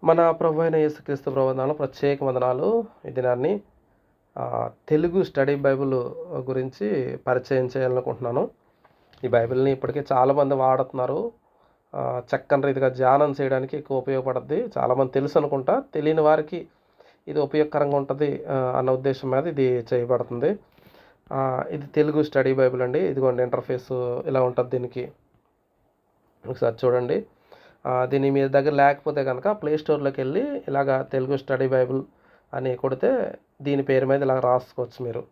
మన ప్రభు అయిన యేసుక్రీస్తు ప్రభునామములో ప్రత్యేక వందనాలు. ఈ దినాన్ని తెలుగు స్టడీ బైబిల్ గురించి పరిచయం చేయాలనుకుంటున్నాను. ఈ బైబిల్ని ఇప్పటికే చాలామంది వాడుతున్నారు. చక్కని రీతిగా ధ్యానం చేయడానికి ఎక్కువ ఉపయోగపడుద్ది. చాలామంది తెలుసు అనుకుంటా. తెలియని వారికి ఇది ఉపయోగకరంగా ఉంటుంది అన్న ఉద్దేశం మీద ఇది చేయబడుతుంది. ఇది తెలుగు స్టడీ బైబిల్ అండి. ఇదిగోండి ఇంటర్ఫేస్ ఇలా ఉంటుంది దీనికి. ఒకసారి చూడండి. దీని మీ దగ్గర లేకపోతే కనుక ప్లే స్టోర్లోకి వెళ్ళి ఇలాగ తెలుగు స్టడీ బైబిల్ అని కొడితే దీని పేరు మీద ఇలా రాసుకోవచ్చు, మీరు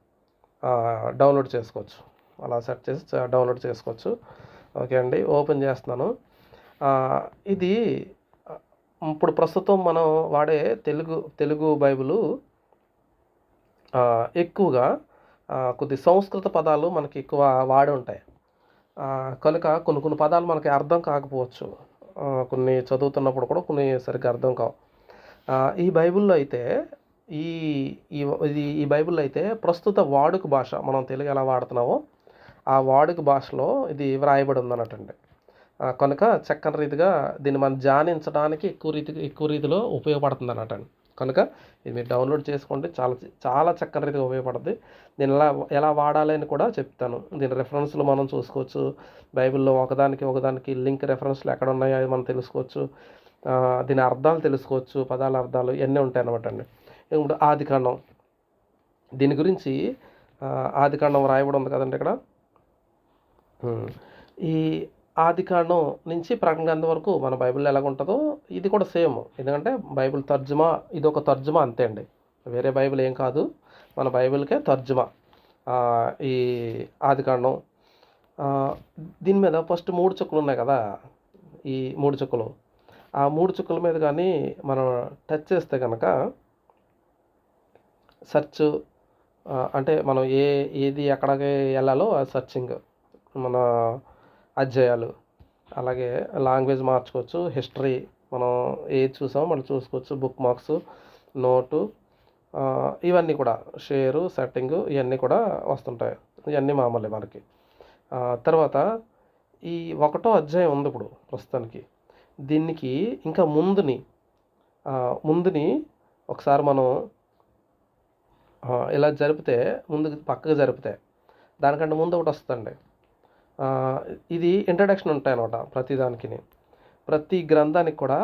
డౌన్లోడ్ చేసుకోవచ్చు. అలా సెర్చ్ చేసి డౌన్లోడ్ చేసుకోవచ్చు. ఓకే అండి, ఓపెన్ చేస్తున్నాను. ఇది ఇప్పుడు ప్రస్తుతం మనం వాడే తెలుగు బైబిలు ఎక్కువగా కొద్ది సంస్కృత పదాలు మనకి ఎక్కువ వాడి ఉంటాయి. కనుక కొన్ని పదాలు మనకి అర్థం కాకపోవచ్చు. కొన్ని చదువుతున్నప్పుడు కూడా కొన్ని సరిగ్గా అర్థం కావు. ఈ బైబిల్లో అయితే ఈ ఈ బైబిల్లో అయితే ప్రస్తుత వాడుక భాష, మనం తెలుగు ఎలా వాడుతున్నామో ఆ వాడుక భాషలో ఇది వ్రాయబడి ఉందన్నట్టండి. కనుక చక్కని రీతిగా దీన్ని మనం ధ్యానించడానికి ఎక్కువ రీతిలో ఉపయోగపడుతుంది అన్నట్టండి. కనుక ఇది మీరు డౌన్లోడ్ చేసుకోండి. చాలా చాలా చక్కని రీతిగా ఉపయోగపడుతుంది. దీన్ని ఎలా వాడాలి అని కూడా చెప్తాను. దీని రెఫరెన్స్లు మనం చూసుకోవచ్చు. బైబిల్లో ఒకదానికి లింక్ రెఫరెన్స్లు ఎక్కడ ఉన్నాయో అది మనం తెలుసుకోవచ్చు. దీని అర్థాలు తెలుసుకోవచ్చు, పదాల అర్థాలు ఇవన్నీ ఉంటాయి అన్నమాట అండి. ఇప్పుడు ఆదికాండం, దీని గురించి ఆదికాండం రాయబడి ఉంది కదండి ఇక్కడ. ఈ ఆదికాండం నుంచి ప్రకటన గ్రంథం వరకు మన బైబిల్లో ఎలాగుంటుందో ఇది కూడా సేమ్. ఎందుకంటే బైబిల్ తర్జుమా, ఇది ఒక తర్జుమా అంతే అండి, వేరే బైబిల్ ఏం కాదు, మన బైబిల్కే తర్జుమా ఈ ఆదికాండం. దీని మీద ఫస్ట్ 3 చుక్కలు ఉన్నాయి కదా, ఈ 3 చుక్కలు, ఆ 3 చుక్కల మీద కానీ మనం టచ్ చేస్తే కనుక సెర్చ్, అంటే మనం ఏది ఎక్కడికి వెళ్ళాలో ఆ సర్చింగ్, మన అధ్యాయాలు, అలాగే లాంగ్వేజ్ మార్చుకోవచ్చు, హిస్టరీ మనం ఏది చూసామో మనం చూసుకోవచ్చు, బుక్ మార్క్స్, నోటు, ఇవన్నీ కూడా షేరు, సెట్టింగు, ఇవన్నీ కూడా వస్తుంటాయి. ఇవన్నీ మామూలే మనకి. తర్వాత ఈ 1వ అధ్యాయం ఉంది ఇప్పుడు ప్రస్తుతానికి. దీనికి ఇంకా ముందుని ఒకసారి మనం ఇలా జరిపితే, పక్కకు జరిపితే దానికంటే ముందు ఒకటి వస్తుందండి. ఇది ఇంట్రడక్షన్ ఉంటాయి అన్నమాట ప్రతి గ్రంథానికి కూడా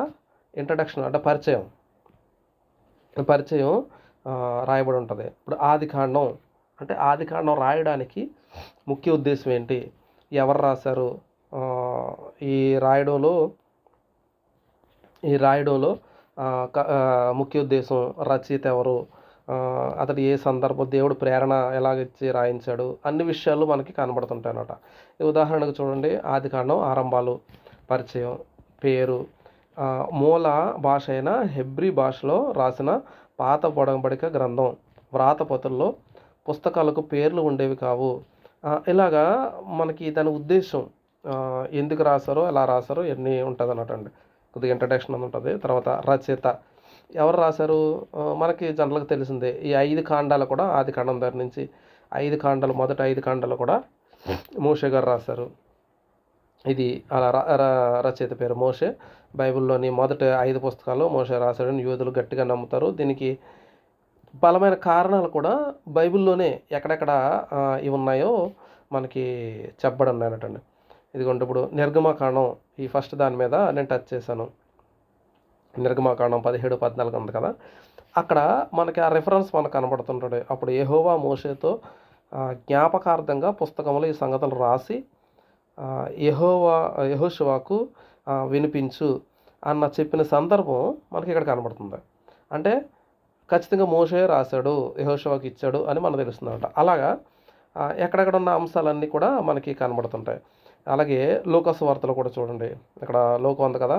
ఇంట్రడక్షన్ అంటే పరిచయం రాయబడి ఉంటుంది. ఇప్పుడు ఆదికాండం రాయడానికి ముఖ్య ఉద్దేశం ఏంటి, ఎవరు రాశారు, ఈ రాయడంలో ముఖ్య ఉద్దేశం, రచయిత ఎవరు, అతడు ఏ సందర్భం, దేవుడు ప్రేరణ ఎలాగిచ్చి రాయించాడు, అన్ని విషయాలు మనకి కనబడుతుంటాయి అన్నమాట. ఉదాహరణకు చూడండి, ఆదికాండం ఆరంభాలు, పరిచయం, పేరు, మూల భాష అయిన హెబ్రీ భాషలో రాసిన పాత ఒడంబడిక గ్రంథం, వ్రాతపత్రుల్లో పుస్తకాలకు పేర్లు ఉండేవి కావు. ఇలాగా మనకి దాని ఉద్దేశం, ఎందుకు రాశారో, ఎలా రాశారో ఇవన్నీ ఉంటుంది అన్నట్టు అండి. కొద్దిగా ఇంట్రడక్షన్ అని ఉంటుంది. తర్వాత రచయిత ఎవరు రాశారు, మనకి జనరల్గా తెలిసిందే. ఈ 5 కాండాలు కూడా ఆదికాండం దగ్గర నుంచి 5 కాండాలు, మొదటి 5 కాండాలు కూడా మోషే గారు రాశారు. ఇది అలా రచయిత పేరు మోషే. బైబిల్లోని మొదటి 5 పుస్తకాలు మోషే రాశాడని యూదులు గట్టిగా నమ్ముతారు. దీనికి బలమైన కారణాలు కూడా బైబిల్లోనే ఎక్కడెక్కడ ఇవి ఉన్నాయో మనకి చెప్పబడి ఉన్నాయనటండి. ఇదిగోండి ఇప్పుడు నిర్గమకాండం, ఈ ఫస్ట్ దాని మీద నేను టచ్ చేశాను. నిర్గమకాండం 17-14 ఉంది కదా, అక్కడ మనకి ఆ రిఫరెన్స్ మనకు కనబడుతుంటాడు. అప్పుడు యెహోవా మోషేతో జ్ఞాపకార్థంగా పుస్తకంలో ఈ సంగతులు రాసి యెహోషువకు వినిపించు అన్న చెప్పిన సందర్భం మనకి ఇక్కడ కనబడుతుంది. అంటే ఖచ్చితంగా మోషే రాశాడు, యెహోషువకు ఇచ్చాడు అని మనకు తెలుస్తుందన్నమాట. అలాగా ఎక్కడెక్కడ ఉన్న అంశాలన్నీ కూడా మనకి కనబడుతుంటాయి. అలాగే లూకాసు వార్తలు కూడా చూడండి, ఇక్కడ లోకం ఉంది కదా,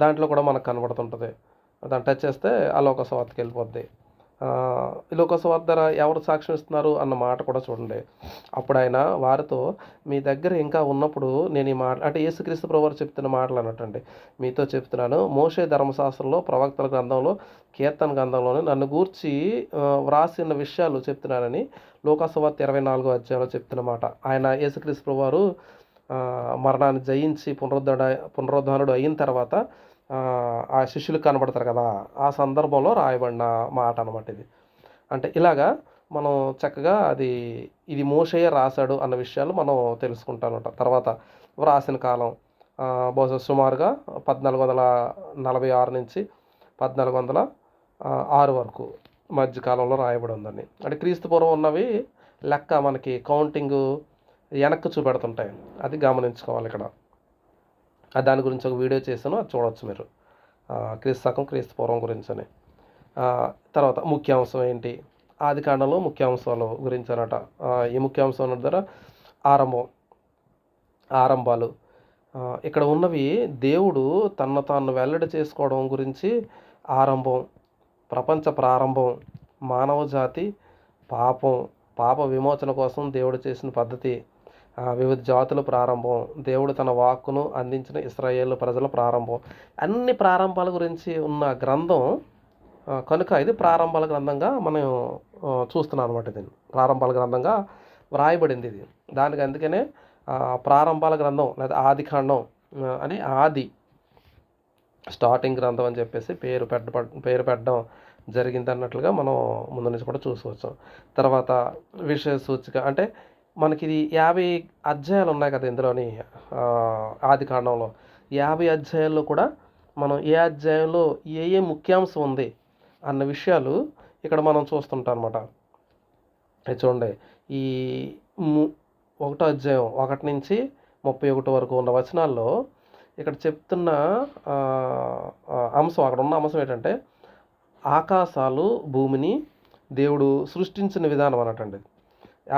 దాంట్లో కూడా మనకు కనబడుతుంటుంది. దాన్ని టచ్ చేస్తే ఆ లోకాసు వార్తకి వెళ్ళిపోద్ది. ఈ లోకాసు వార్త ద్వారా ఎవరు సాక్ష్యం ఇస్తున్నారు అన్న మాట కూడా చూడండి. అప్పుడు ఆయన వారితో, మీ దగ్గర ఇంకా ఉన్నప్పుడు నేను ఈ మాట, అంటే యేసుక్రీస్తు ప్రభువారు చెప్తున్న మాటలు అన్నట్టండి, మీతో చెప్తున్నాను. మోషే ధర్మశాస్త్రంలో, ప్రవక్తల గ్రంథంలో, కీర్తన గ్రంథంలోనే నన్ను గూర్చి వ్రాసిన విషయాలు చెప్తున్నానని లూకాసు వార్త 24వ అధ్యాయంలో చెప్తున్నమాట. ఆయన యేసుక్రీస్తు ప్రభువారు మరణాన్ని జయించి పునరుద్ధానుడు అయిన తర్వాత ఆ శిష్యులకు కనబడతారు కదా, ఆ సందర్భంలో రాయబడిన మాట అనమాట ఇది. అంటే ఇలాగా మనం చక్కగా ఇది మోషేయే రాశాడు అన్న విషయాలు మనం తెలుసుకుంటామన్నమాట. తర్వాత వ్రాసిన కాలం బహుశా సుమారుగా 1446 నుంచి 1406 వరకు మధ్యకాలంలో రాయబడి ఉందని. అంటే క్రీస్తు పూర్వం ఉన్నవి లెక్క మనకి కౌంటింగ్ వెనక్కి చూపెడుతుంటాయి, అది గమనించుకోవాలి ఇక్కడ. దాని గురించి ఒక వీడియో చేశాను, అది చూడవచ్చు మీరు, క్రీస్తు శకం క్రీస్తు పూర్వం గురించి అని. తర్వాత ముఖ్యాంశం ఏంటి, ఆది కాండంలో ముఖ్యాంశాల గురించి అనట. ఈ ముఖ్యాంశం ద్వారా ఆరంభాలు ఇక్కడ ఉన్నవి దేవుడు తనను తాను వెల్లడి చేసుకోవడం గురించి. ఆరంభం, ప్రపంచ ప్రారంభం, మానవ జాతి పాప విమోచన కోసం దేవుడు చేసిన పద్ధతి, వివిధ జాతుల ప్రారంభం, దేవుడు తన వాక్కును అందించిన ఇశ్రాయేలు ప్రజల ప్రారంభం, అన్ని ప్రారంభాల గురించి ఉన్న గ్రంథం కనుక ఇది ప్రారంభాల గ్రంథంగా మనం చూస్తున్నాం అనమాట. దీన్ని ప్రారంభాల గ్రంథంగా వ్రాయబడింది ఇది. దానికి అందుకనే ప్రారంభాల గ్రంథం లేదా ఆది కాండం అని, ఆది స్టార్టింగ్ గ్రంథం అని చెప్పేసి పేరు పెట్టడం జరిగింది అన్నట్లుగా మనం ముందు నుంచి కూడా చూసుకోవచ్చు. తర్వాత విషయ సూచిక అంటే మనకి ఇది 50 అధ్యాయాలు ఉన్నాయి కదా ఇందులోని. ఆది కాండంలో 50 అధ్యాయాల్లో కూడా మనం ఏ అధ్యాయంలో ఏ ముఖ్యాంశం ఉంది అన్న విషయాలు ఇక్కడ మనం చూస్తుంటాం అనమాట. చూడండి, ఈ 1వ అధ్యాయం 1 నుంచి 31 వరకు ఉన్న వచనాల్లో ఇక్కడ చెప్తున్న అంశం, అక్కడ ఉన్న అంశం ఏంటంటే ఆకాశాలు భూమిని దేవుడు సృష్టించిన విధానం అన్నట్టండి.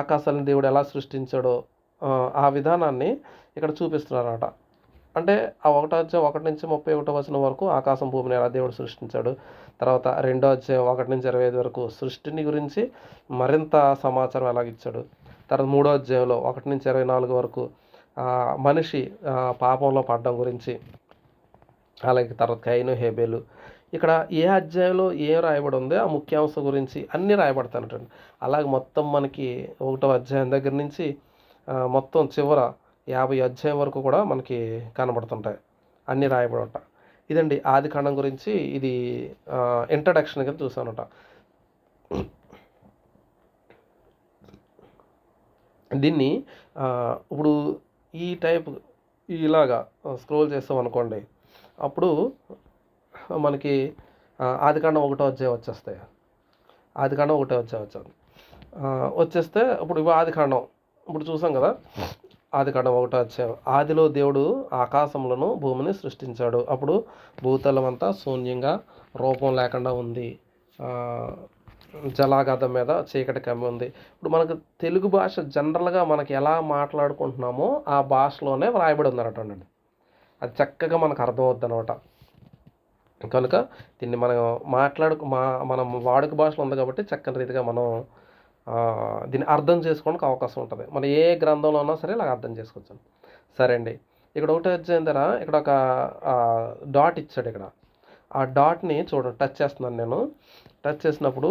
ఆకాశాలను దేవుడు ఎలా సృష్టించాడో ఆ విధానాన్ని ఇక్కడ చూపిస్తున్నారన్నమాట. అంటే ఆ 1వ అధ్యాయం 1 నుంచి 31 వచనం వరకు ఆకాశం భూమిని ఎలా దేవుడు సృష్టించాడు. తర్వాత 2వ అధ్యాయం 1 నుంచి 25 వరకు సృష్టిని గురించి మరింత సమాచారం ఎలాగిచ్చాడు. తర్వాత 3వ అధ్యాయంలో 1 నుంచి 24 వరకు మనిషి పాపంలో పడడం గురించి. అలాగే తర్వాత కయీను హేబేలు. ఇక్కడ ఏ అధ్యాయంలో ఏం రాయబడి ఉందో ఆ ముఖ్యాంశం గురించి అన్నీ రాయబడతానటండి. అలాగే మొత్తం మనకి 1వ అధ్యాయం దగ్గర నుంచి మొత్తం చివర 50 అధ్యాయం వరకు కూడా మనకి కనబడుతుంటాయి, అన్నీ రాయబడి ఉంటాయి. ఇదండి ఆది కాండం గురించి, ఇది ఇంట్రడక్షన్ కింద చూసానట. దీన్ని ఇప్పుడు ఈ టైప్ ఇలాగా స్క్రోల్ చేస్తాం అనుకోండి, అప్పుడు మనకి ఆదికాండం 1వ అధ్యాయం వచ్చేస్తాయి. ఆదికాండం 1వ అధ్యాయం వచ్చేస్తే ఇప్పుడు ఆదికాండం ఇప్పుడు చూసాం కదా. ఆదికాండం 1వ అధ్యాయం, ఆదిలో దేవుడు ఆకాశములను భూమిని సృష్టించాడు. అప్పుడు భూతలం అంతా శూన్యంగా రూపం లేకుండా ఉంది, జలాగాధం మీద చీకటి కమ్మి ఉంది. ఇప్పుడు మనకు తెలుగు భాష జనరల్గా మనకి ఎలా మాట్లాడుకుంటున్నామో ఆ భాషలోనే వ్రాయబడి ఉందన్నమాట. అది చక్కగా మనకు అర్థమవుద్ది అనమాట. కనుక దీన్ని మనం మనం వాడుక భాషలో ఉంది కాబట్టి చక్కని రీతిగా మనం దీన్ని అర్థం చేసుకోవడానికి అవకాశం ఉంటుంది. మనం ఏ గ్రంథంలో ఉన్నా సరే ఇలా అర్థం చేసుకోవచ్చు. సరే అండి, ఇక్కడ 1వ అధ్యాయం దగ్గర ఇక్కడ ఒక డాట్ ఇచ్చాడు. ఇక్కడ ఆ డాట్ని చూడండి, టచ్ చేస్తున్నాను నేను. టచ్ చేసినప్పుడు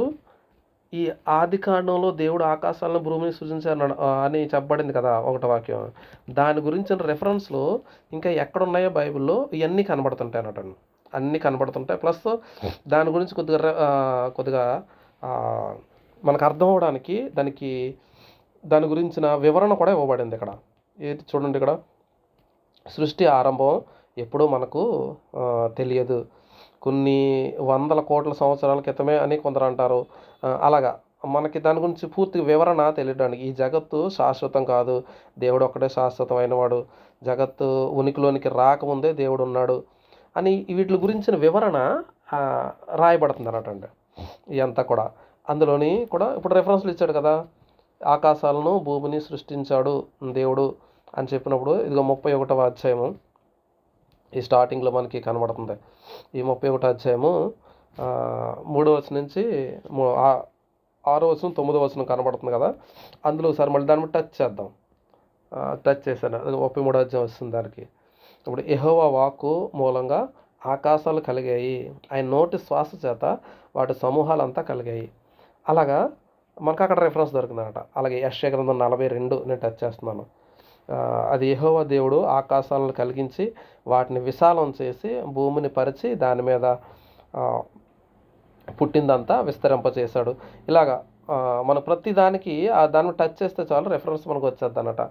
ఈ ఆది కాండంలో దేవుడు ఆకాశాలను భూమిని సృజించాడు అని చెప్పబడింది కదా 1వ వాక్యం. దాని గురించిన రెఫరెన్స్లో ఇంకా ఎక్కడున్నాయో బైబిల్లో ఇవన్నీ కనబడుతుంటాయి అన్నట్టు, అన్నీ కనబడుతుంటాయి. ప్లస్ దాని గురించి కొద్దిగా మనకు అర్థం అవడానికి దాని గురించిన వివరణ కూడా ఇవ్వబడింది ఇక్కడ. ఏది చూడండి, ఇక్కడ సృష్టి ఆరంభం ఎప్పుడూ మనకు తెలియదు, కొన్ని వందల కోట్ల సంవత్సరాల క్రితమే అని కొందరు అంటారు. అలాగా మనకి దాని గురించి పూర్తి వివరణ తెలియడానికి, ఈ జగత్తు శాశ్వతం కాదు, దేవుడు ఒక్కడే శాశ్వతమైన వాడు, జగత్తు ఉనికిలోనికి రాకముందే దేవుడు ఉన్నాడు అని వీటి గురించిన వివరణ రాయబడుతుంది అన్నట్టండి. ఇదంతా కూడా అందులోని కూడా ఇప్పుడు రెఫరెన్స్లు ఇచ్చాడు కదా, ఆకాశాలను భూమిని సృష్టించాడు దేవుడు అని చెప్పినప్పుడు ఇదిగో 31వ అధ్యాయము ఈ స్టార్టింగ్లో మనకి కనబడుతుంది. ఈ 31వ అధ్యాయము 3వ వచనం నుంచి 6వ వచనం 9వ వచనం కనబడుతుంది కదా. అందులో ఒకసారి మళ్ళీ దాన్ని టచ్ చేద్దాం. టచ్ చేశాను, 33వ అధ్యాయం వస్తుంది దానికి. ఇప్పుడు యెహోవా వాక్కు మూలంగా ఆకాశాలు కలిగాయి, ఆయన నోటి శ్వాస చేత వాటి సమూహాలంతా కలిగాయి. అలాగా మనకు అక్కడ రెఫరెన్స్ దొరికిందన్నమాట. అలాగే యెషయా గ్రంథం 42 నేను టచ్ చేస్తున్నాను. అది యెహోవా దేవుడు ఆకాశాలను కలిగించి వాటిని విశాలం చేసి భూమిని పరిచి దాని మీద పుట్టిందంతా విస్తరింపచేశాడు. ఇలాగా మన ప్రతి దానికి దాన్ని టచ్ చేస్తే చాలు రెఫరెన్స్ మనకు వచ్చేద్ది అన్నట.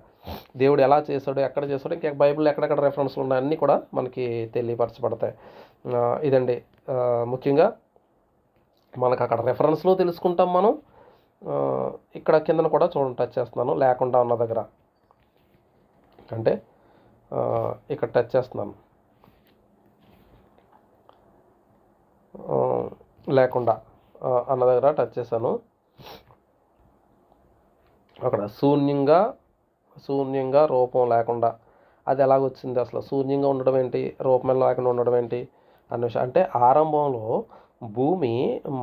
దేవుడు ఎలా చేశాడు, ఎక్కడ చేశాడు, ఇంకా బైబిల్లో ఎక్కడెక్కడ రెఫరెన్స్లు ఉన్నాయి అన్నీ కూడా మనకి తెలియపరచబడతాయి. ఇదండి ముఖ్యంగా మనకు అక్కడ రెఫరెన్స్లో తెలుసుకుంటాం మనం. ఇక్కడ కిందన కూడా చూడండి, టచ్ చేస్తున్నాను లేకుండా ఉన్న దగ్గర, అంటే ఇక్కడ టచ్ చేస్తున్నాను లేకుండా అన్న దగ్గర టచ్ చేశాను. అక్కడ శూన్యంగా రూపం లేకుండా, అది ఎలాగొచ్చింది, అసలు శూన్యంగా ఉండడం ఏంటి, రూపం లేకుండా ఉండడం ఏంటి అన్న విషయం. అంటే ఆరంభంలో భూమి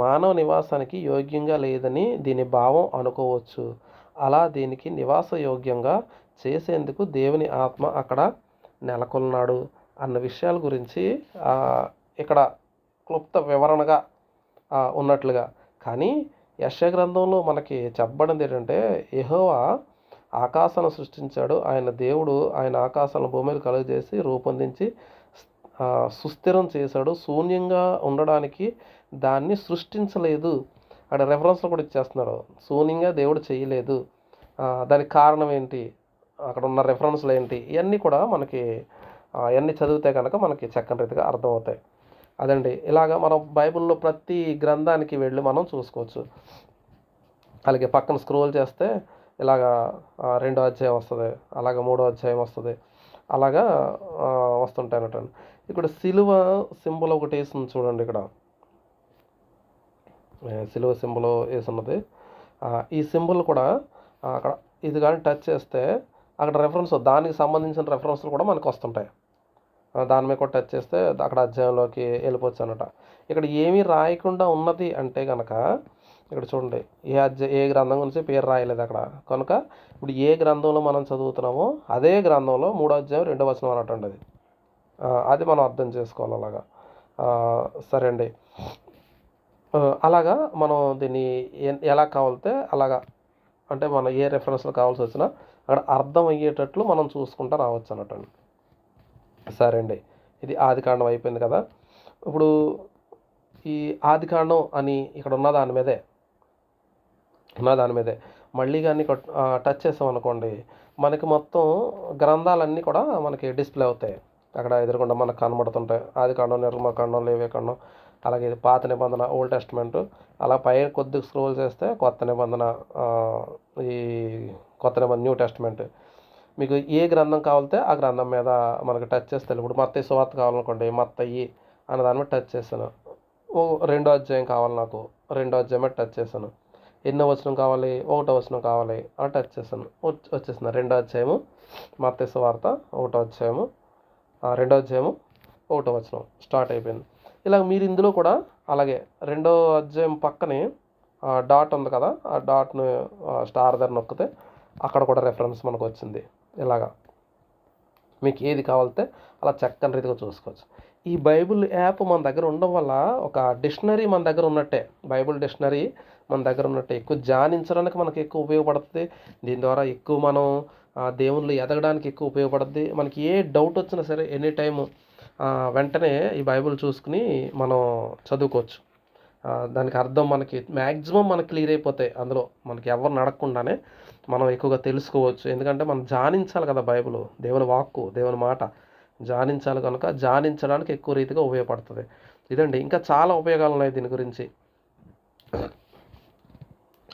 మానవ నివాసానికి యోగ్యంగా లేదని దీని భావం అనుకోవచ్చు. అలా దీనికి నివాస యోగ్యంగా చేసేందుకు దేవుని ఆత్మ అక్కడ నెలకొన్నాడు అన్న విషయాల గురించి ఇక్కడ క్లుప్త వివరణగా ఉన్నట్లుగా. కానీ యెషయా గ్రంథంలో మనకి చెప్పబడింది ఏంటంటే, యెహోవా ఆకాశాలను సృష్టించాడు, ఆయన దేవుడు ఆయన ఆకాశాలను భూమిని కలుగజేసి రూపొందించి సుస్థిరం చేశాడు, శూన్యంగా ఉండడానికి దాన్ని సృష్టించలేదు. అక్కడ రెఫరెన్స్లో కూడా ఇచ్చేస్తున్నాడు, శూన్యంగా దేవుడు చేయలేదు. దానికి కారణం ఏంటి, అక్కడ ఉన్న రెఫరెన్స్లు ఏంటి, ఇవన్నీ కూడా మనకి ఇవన్నీ చదివితే కనుక మనకి చక్కని రీతిగా అర్థమవుతాయి. అదండి, ఇలాగా మనం బైబిల్లో ప్రతి గ్రంథానికి వెళ్ళి మనం చూసుకోవచ్చు. అలాగే పక్కన స్క్రోల్ చేస్తే ఇలాగా 2వ అధ్యాయం వస్తుంది, అలాగే 3వ అధ్యాయం వస్తుంది, అలాగా వస్తుంటాయి అన్నట్టు. ఇక్కడ సిలువ సింబల్ ఒకటి వేసింది చూడండి, ఇక్కడ సిలువ సింబల్ వేసున్నది. ఈ సింబల్ కూడా అక్కడ ఇది కానీ టచ్ చేస్తే అక్కడ రెఫరెన్స్, దానికి సంబంధించిన రెఫరెన్స్లు కూడా మనకు వస్తుంటాయి. దాని మీద కూడా టచ్ చేస్తే అక్కడ అధ్యాయంలోకి వెళ్ళిపోవచ్చు అన్నమాట. ఇక్కడ ఏమీ రాయకుండా ఉన్నది అంటే కనుక ఇక్కడ చూడండి, ఏ గ్రంథం గురించి పేరు రాయలేదు అక్కడ. కనుక ఇప్పుడు ఏ గ్రంథంలో మనం చదువుతున్నామో అదే గ్రంథంలో 3వ అధ్యాయం 2వ వచనం అన్నట్టు అది మనం అర్థం చేసుకోవాలి. అలాగా సరే అండి. అలాగా మనం దీన్ని ఎలా కావాలితే అలాగా, అంటే మనం ఏ రెఫరెన్స్లో కావాల్సి వచ్చినా అక్కడ అర్థం అయ్యేటట్లు మనం చూసుకుంటూ రావచ్చు అన్నట్టు. సరే అండి, ఇది ఆదికాండం అయిపోయింది కదా. ఇప్పుడు ఈ ఆదికాండం అని ఇక్కడ ఉన్న దాని మీదే మళ్ళీ కానీ టచ్ చేసామనుకోండి, మనకి మొత్తం గ్రంథాలన్నీ కూడా మనకి డిస్ప్లే అవుతాయి. అక్కడ ఎదురుకుండా మనకు కనబడుతుంటాయి. ఆదికాండం, నిర్గమకాండం, లేవియకాండం, అలాగే పాత నిబంధన, ఓల్డ్ టెస్ట్మెంట్, అలా పై కొద్దిగా స్క్రోల్ చేస్తే కొత్త నిబంధన, ఈ కొత్త నిబంధన, న్యూ టెస్ట్మెంట్. మీకు ఏ గ్రంథం కావాలితే ఆ గ్రంథం మీద మనకి టచ్ చేస్తే, ఇప్పుడు మత్తయి సువార్త కావాలనుకోండి, మత్తయి అన్న దాని మీద టచ్ చేశాను. 2వ అధ్యాయం కావాలి నాకు, 2వ అధ్యాయం మీద టచ్ చేశాను. ఎన్నో వచనం కావాలి, 1వ వచనం కావాలి అని టచ్ చేశాను, వచ్చేసిన 2వ అధ్యాయము మత్తయి సువార్త 1వ అధ్యాయము 2వ అధ్యాయము 1వ వచనం స్టార్ట్ అయిపోయింది. ఇలా మీరు ఇందులో కూడా అలాగే 2వ అధ్యాయం పక్కనే డాట్ ఉంది కదా, ఆ డాట్ను స్టార్ దగ్గర నొక్కితే అక్కడ కూడా రెఫరెన్స్ మనకు వచ్చింది. ఇలాగా మీకు ఏది కావాలితే అలా చక్కని రీతిగా చూసుకోవచ్చు. ఈ బైబిల్ యాప్ మన దగ్గర ఉండడం వల్ల ఒక డిక్షనరీ మన దగ్గర ఉన్నట్టే, బైబిల్ డిక్షనరీ మన దగ్గర ఉన్నట్టే. ఎక్కువ ధ్యానించడానికి మనకి ఎక్కువ ఉపయోగపడుతుంది. దీని ద్వారా ఎక్కువ మనం దేవుళ్ళు ఎదగడానికి ఎక్కువ ఉపయోగపడుతుంది. మనకి ఏ డౌట్ వచ్చినా సరే ఎనీ టైము వెంటనే ఈ బైబిల్ చూసుకుని మనం చదువుకోవచ్చు. దానికి అర్థం మనకి మ్యాక్సిమం మనకి క్లియర్ అయిపోతాయి. అందులో మనకి ఎవరు నడకుండానే మనం ఎక్కువగా తెలుసుకోవచ్చు. ఎందుకంటే మనం ధ్యానించాలి కదా, బైబిల్ దేవుని వాక్కు, దేవుని మాట ధ్యానించాలి కనుక ధ్యానించడానికి ఎక్కువ రీతిగా ఉపయోగపడుతుంది. ఇదండి, ఇంకా చాలా ఉపయోగాలు ఉన్నాయి దీని గురించి.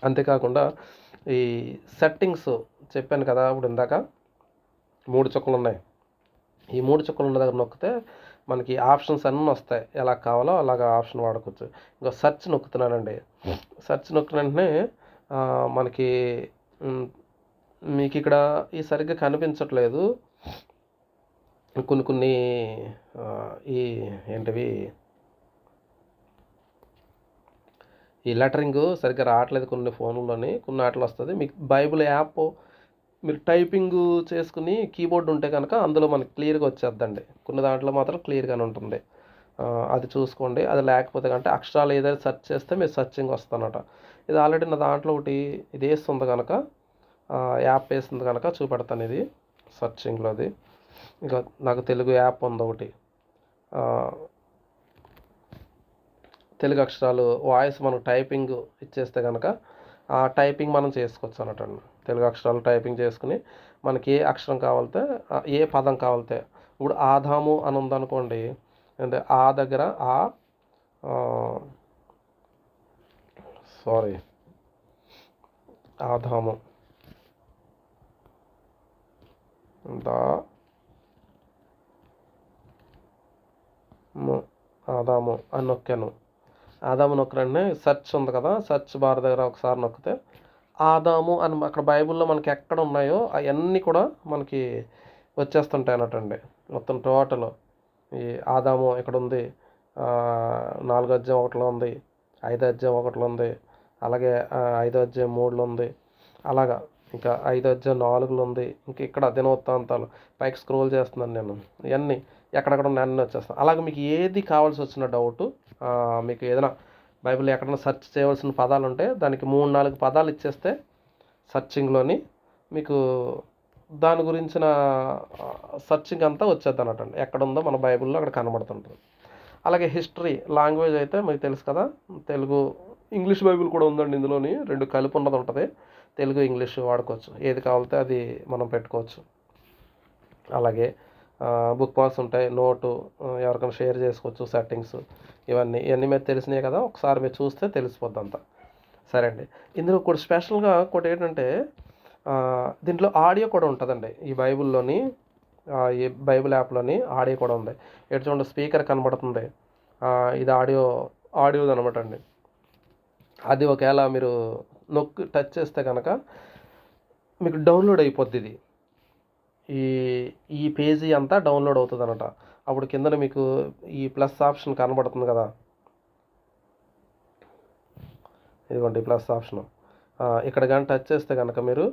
అంతేకాకుండా ఈ సెట్టింగ్స్ చెప్పాను కదా ఇప్పుడు ఇందాక, 3 చుక్కలు ఉన్నాయి. ఈ 3 చుక్కలు ఉన్న దగ్గర నొక్కితే మనకి ఆప్షన్స్ అన్నీ వస్తాయి, ఎలా కావాలో అలాగా ఆప్షన్ వాడుకోవచ్చు. ఇంకా సెర్చ్ నొక్కుతున్నానండి. సెర్చ్ నొక్కిన వెంటనే మనకి మీకు ఇక్కడ ఈ సరిగ్గా కనిపించట్లేదు, కొన్ని ఈ ఏంటివి ఈ లెటరింగ్ సరిగ్గా రావట్లేదు కొన్ని ఫోన్లోని, కొన్ని వాటిలో వస్తుంది. మీకు బైబిల్ యాప్ మీరు టైపింగ్ చేసుకుని కీబోర్డ్ ఉంటే కనుక అందులో మనకి క్లియర్గా వచ్చేద్దండి. కొన్ని దాంట్లో మాత్రం క్లియర్గానే ఉంటుంది, అది చూసుకోండి. అది లేకపోతే కంటే అక్షరాలు ఏదైనా సెర్చ్ చేస్తే మీరు సెర్చింగ్ వస్తానట. ఇది ఆల్రెడీ నా దాంట్లో ఒకటి ఇది వేస్తుంది కనుక, యాప్ వేస్తుంది కనుక చూపెడతాను. ఇది సర్చింగ్లోది. ఇంకా నాకు తెలుగు యాప్ ఉంది ఒకటి. తెలుగు అక్షరాలు వాయిస్ మనం టైపింగ్ ఇచ్చేస్తే కనుక ఆ టైపింగ్ మనం చేసుకోవచ్చు అన్నట్టు. తెలుగు అక్షరాలు టైపింగ్ చేసుకుని మనకి ఏ అక్షరం కావాలితే ఏ పదం కావాలితే, ఇప్పుడు ఆదాము అని ఉందనుకోండి, అంటే ఆ దగ్గర సారీ ఆదాము దా ఆదాము అని నొక్కాను. ఆదాము నొక్కరండి, సెర్చ్ ఉంది కదా, సెర్చ్ బార్ దగ్గర ఒకసారి నొక్కితే ఆదాము అని అక్కడ బైబిల్లో మనకి ఎక్కడ ఉన్నాయో అవన్నీ కూడా మనకి వచ్చేస్తుంటాయి అన్నట్టండి. మొత్తం టోటల్ ఈ ఆదాము ఇక్కడ ఉంది, 4వ అధ్యాయం 1లో ఉంది, 5వ అధ్యాయం 1లో ఉంది, అలాగే 5వ అధ్యాయం 3లో ఉంది, అలాగా ఇంకా 5వ అధ్యాయం 4లో ఉంది, ఇంక ఇక్కడ దినవృత్తాంతాలు పైకి స్క్రోల్ చేస్తున్నాను నేను. ఇవన్నీ ఎక్కడెక్కడ ఉన్నాయి అన్నీ వచ్చేస్తాను. అలాగే మీకు ఏది కావాల్సి వచ్చిన డౌటు, మీకు ఏదైనా బైబిల్ ఎక్కడైనా సెర్చ్ చేయవలసిన పదాలు ఉంటే దానికి 3-4 పదాలు ఇచ్చేస్తే సర్చింగ్లోని మీకు దాని గురించిన సర్చింగ్ అంతా వచ్చేద్ది అన్నట్టు. ఎక్కడుందో మన బైబిల్లో అక్కడ కనబడుతుంటుంది. అలాగే హిస్టరీ లాంగ్వేజ్ అయితే మీకు తెలుసు కదా, తెలుగు ఇంగ్లీష్ బైబిల్ కూడా ఉందండి. ఇందులోని 2 కలిపి ఉన్నది ఉంటుంది. తెలుగు ఇంగ్లీష్ వాడుకోవచ్చు, ఏది కావాలితే అది మనం పెట్టుకోవచ్చు. అలాగే బుక్ మార్క్స్ ఉంటాయి, నోటు ఎవరికైనా షేర్ చేసుకోవచ్చు, సెట్టింగ్స్ ఇవన్నీ మీరు తెలిసినాయి కదా, ఒకసారి మీరు చూస్తే తెలిసిపోద్ది అంతా. సరే అండి. ఇందులో కూడా స్పెషల్గా ఒకటి ఏంటంటే దీంట్లో ఆడియో కూడా ఉంటుందండి. ఈ బైబిల్లోని ఈ బైబిల్ యాప్లోని ఆడియో కూడా ఉంది. ఎటు చూడండి స్పీకర్ కనబడుతుంది, ఇది ఆడియోది అనమాట అండి. అది ఒకవేళ మీరు టచ్ చేస్తే కనుక మీకు డౌన్లోడ్ అయిపోద్ది. ఇది ఈ పేజీ అంతా డౌన్లోడ్ అవుతుంది అనమాట. అప్పుడు కిందన మీకు ఈ ప్లస్ ఆప్షన్ కనబడుతుంది కదా, ఇదిగోండి ప్లస్ ఆప్షను. ఇక్కడ కానీ టచ్ చేస్తే కనుక మీరు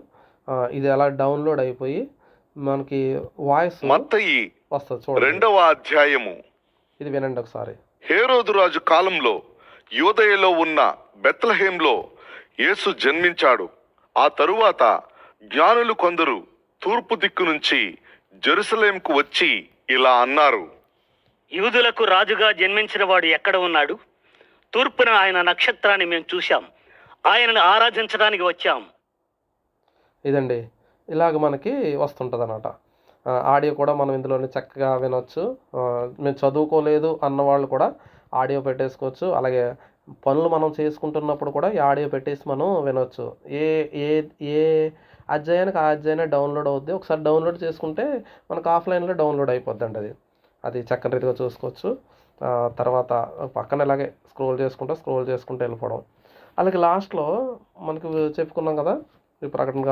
ఇది అలా డౌన్లోడ్ అయిపోయి మనకి వాయిస్ మత్తయి వస్తుంది చూడండి. 2వ అధ్యాయము. ఇది వినండి ఒకసారి. హేరోదు రాజు కాలంలో యూదయలో ఉన్న బెత్లెహేంలో యేసు జన్మించాడు. ఆ తరువాత జ్ఞానులు కొందరు తూర్పు దిక్కు నుంచి జెరూసలేంకు వచ్చి ఇలా అన్నారు: యూదులకు రాజుగా జన్మించిన వాడు ఎక్కడ ఉన్నాడు? తూర్పున ఆయన నక్షత్రాన్ని మేము చూశాం, ఆయనను ఆరాధించడానికి వచ్చాం. ఇదండి, ఇలాగ మనకి వస్తుంటుంది అన్నమాట. ఆడియో కూడా మనం ఇందులోనే చక్కగా వినొచ్చు. మేము చదువుకోలేదు అన్నవాళ్ళు కూడా ఆడియో పెట్టేసుకోవచ్చు. అలాగే పనులు మనం చేసుకుంటున్నప్పుడు కూడా ఈ ఆడియో పెట్టేసి మనం వినొచ్చు. ఏ ఏ ఏ అధ్యాయానికి ఆ అధ్యాయాన్ని డౌన్లోడ్ అవుద్ది. ఒకసారి డౌన్లోడ్ చేసుకుంటే మనకు ఆఫ్లైన్లో డౌన్లోడ్ అయిపోద్దండి. అది చక్కని రీతిగా చూసుకోవచ్చు. తర్వాత పక్కన ఇలాగే స్క్రోల్ చేసుకుంటూ వెళ్ళిపోవడం. అలాగే లాస్ట్లో మనకు చెప్పుకున్నాం కదా, ఈ ప్రకటన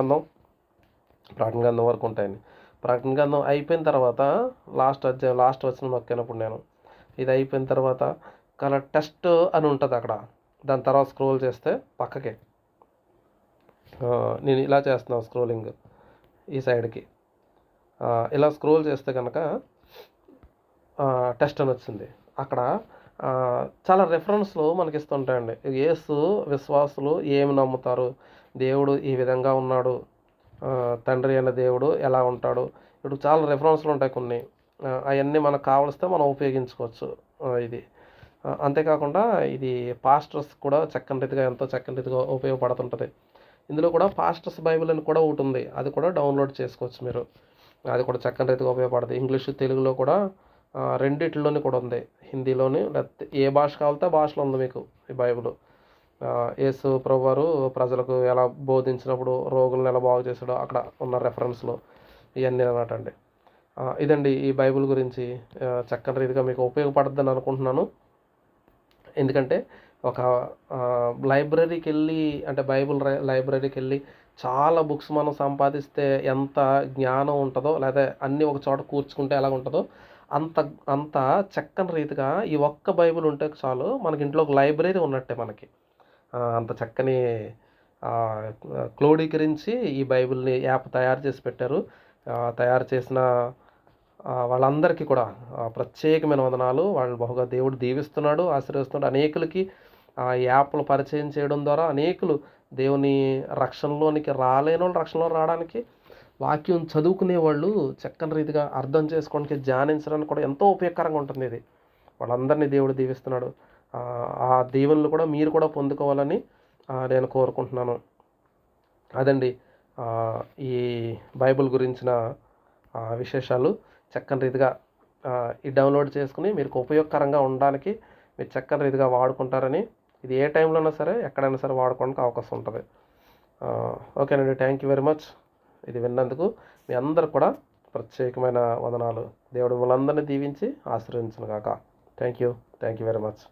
గ్రంథం వరకు ఉంటాయండి. ప్రకటన గ్రంథం అయిపోయిన తర్వాత లాస్ట్ వచ్చిన నొక్కినప్పుడు నేను ఇది అయిపోయిన తర్వాత కలర్ టెస్ట్ అని ఉంటుంది అక్కడ. దాని తర్వాత స్క్రోల్ చేస్తే పక్కకి నేను ఇలా చేస్తున్నాను స్క్రోలింగ్ ఈ సైడ్కి. ఇలా స్క్రోల్ చేస్తే కనుక టెస్ట్ అని వచ్చింది. అక్కడ చాలా రెఫరెన్స్లు మనకి ఇస్తుంటాయండి. యేసు విశ్వాసులు ఏమి నమ్ముతారు, దేవుడు ఈ విధంగా ఉన్నాడు, తండ్రి అయిన దేవుడు ఎలా ఉంటాడు, ఇప్పుడు చాలా రెఫరెన్స్లు ఉంటాయి కొన్ని. అవన్నీ మనకు కావలిస్తే మనం ఉపయోగించుకోవచ్చు. ఇది అంతేకాకుండా ఇది పాస్టర్స్ కూడా ఎంతో చక్కని రీతిగా ఉపయోగపడుతుంటుంది. ఇందులో కూడా పాస్టర్స్ బైబిల్ అని కూడా ఒకటి ఉంది, అది కూడా డౌన్లోడ్ చేసుకోవచ్చు మీరు. అది కూడా చక్కని రీతిగా ఉపయోగపడుతుంది. ఇంగ్లీషు తెలుగులో కూడా రెండిట్లోని కూడా ఉంది, హిందీలోని లేకపోతే ఏ భాష కావాలితే ఆ భాషలో ఉంది మీకు ఈ బైబిల్. యేసు ప్రభువారు ప్రజలకు ఎలా బోధించినప్పుడు, రోగులను ఎలా బాగు చేశాడో అక్కడ ఉన్న రెఫరెన్స్లు ఇవన్నీ అన్నమాట అండి. ఇదండి ఈ బైబిల్ గురించి చక్కని రీతిగా మీకు ఉపయోగపడుతుందని అనుకుంటున్నాను. ఎందుకంటే ఒక లైబ్రరీకి వెళ్ళి, అంటే బైబిల్ లైబ్రరీకి వెళ్ళి చాలా బుక్స్ మనం సంపాదిస్తే ఎంత జ్ఞానం ఉంటుందో, లేదా అన్నీ ఒక చోట కూర్చుకుంటే ఎలా ఉంటుందో అంత చక్కని రీతిగా ఈ ఒక్క బైబిల్ ఉంటే చాలు, మనకి ఇంట్లో ఒక లైబ్రరీ ఉన్నట్టే మనకి. అంత చక్కని క్రోడీకరించి ఈ బైబిల్ని యాప్ తయారు చేసి పెట్టారు. తయారు చేసిన వాళ్ళందరికీ కూడా ప్రత్యేకమైన వందనాలు. వాళ్ళు బహుగా దేవుడు దీవిస్తున్నాడు, ఆశీర్వదిస్తున్నాడు. అనేకులకి ఈ యాప్లు పరిచయం చేయడం ద్వారా అనేకులు దేవుని రక్షణలోనికి రాలేని వాళ్ళు రక్షణలో రావడానికి, వాక్యం చదువుకునే వాళ్ళు చక్కని రీతిగా అర్థం చేసుకోవడానికి, ధ్యానించడానికి కూడా ఎంతో ఉపయోగకరంగా ఉంటుంది ఇది. వాళ్ళందరినీ దేవుడు దీవిస్తున్నాడు. ఆ దీవెనలు కూడా మీరు కూడా పొందుకోవాలని నేను కోరుకుంటున్నాను. అదండి ఈ బైబిల్ గురించిన విశేషాలు. చక్కని రీతిగా ఈ డౌన్లోడ్ చేసుకుని మీకు ఉపయోగకరంగా ఉండడానికి మీరు చక్కని రీతిగా వాడుకుంటారని, ఇది ఏ టైంలో అయినా సరే ఎక్కడైనా సరే వాడుకోవడానికి అవకాశం ఉంటుంది. ఓకేనండి, థ్యాంక్ యూ వెరీ మచ్. ఇది విన్నందుకు మీ అందరు కూడా ప్రత్యేకమైన వందనాలు. దేవుడు మిమ్మల్ని అందరినీ దీవించి ఆశీర్వదించును గాక. Thank you very much.